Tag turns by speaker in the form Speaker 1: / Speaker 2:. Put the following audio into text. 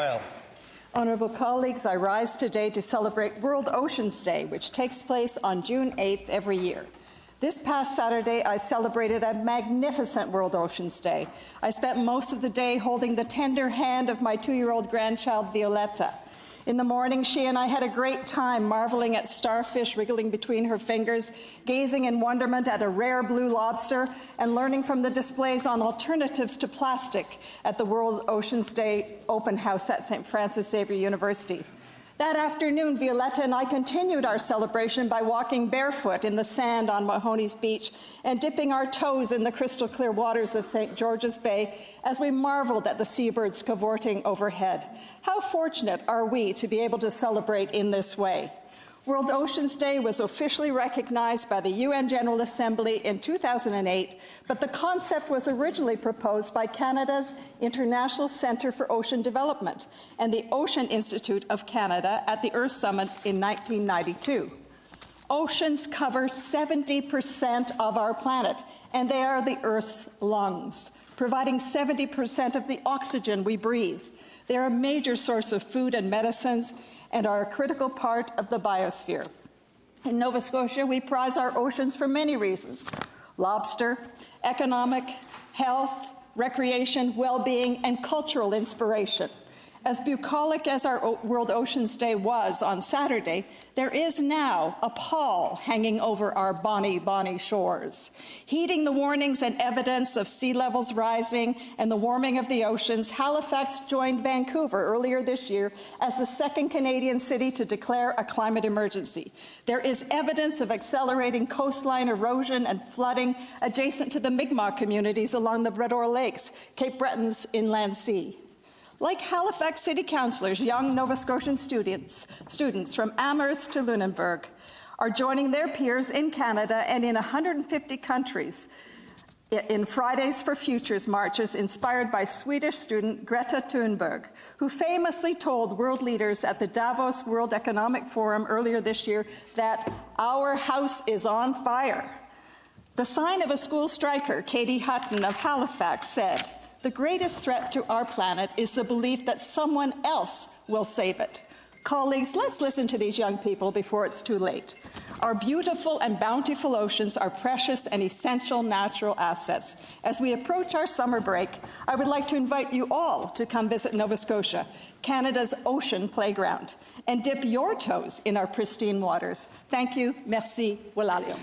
Speaker 1: Doyle.
Speaker 2: Honourable colleagues, I rise today to celebrate World Oceans Day, which takes place on June 8th every year. This past Saturday, I celebrated a magnificent World Oceans Day. I spent most of the day holding the tender hand of my 2-year-old grandchild, Violetta. In the morning, she and I had a great time marveling at starfish wriggling between her fingers, gazing in wonderment at a rare blue lobster, and learning from the displays on alternatives to plastic at the World Oceans Day open house at St. Francis Xavier University. That afternoon, Violetta and I continued our celebration by walking barefoot in the sand on Mahoney's Beach and dipping our toes in the crystal clear waters of St. George's Bay as we marveled at the seabirds cavorting overhead. How fortunate are we to be able to celebrate in this way? World Oceans Day was officially recognized by the UN General Assembly in 2008, but the concept was originally proposed by Canada's International Centre for Ocean Development and the Ocean Institute of Canada at the Earth Summit in 1992. Oceans cover 70% of our planet, and they are the Earth's lungs, providing 70% of the oxygen we breathe. They are a major source of food and medicines and are a critical part of the biosphere. In Nova Scotia, we prize our oceans for many reasons: lobster, economic, health, recreation, well-being, and cultural inspiration. As bucolic as our World Oceans Day was on Saturday, there is now a pall hanging over our bonny, bonny shores. Heeding the warnings and evidence of sea levels rising and the warming of the oceans, Halifax joined Vancouver earlier this year as the second Canadian city to declare a climate emergency. There is evidence of accelerating coastline erosion and flooding adjacent to the Mi'kmaq communities along the Bredor Lakes, Cape Breton's inland sea. Like Halifax City Councillors, young Nova Scotian students from Amherst to Lunenburg are joining their peers in Canada and in 150 countries in Fridays for Futures marches inspired by Swedish student Greta Thunberg, who famously told world leaders at the Davos World Economic Forum earlier this year that our house is on fire. The sign of a school striker, Katie Hutton of Halifax, said, "The greatest threat to our planet is the belief that someone else will save it." Colleagues, let's listen to these young people before it's too late. Our beautiful and bountiful oceans are precious and essential natural assets. As we approach our summer break, I would like to invite you all to come visit Nova Scotia, Canada's ocean playground, and dip your toes in our pristine waters. Thank you. Merci. Walalio.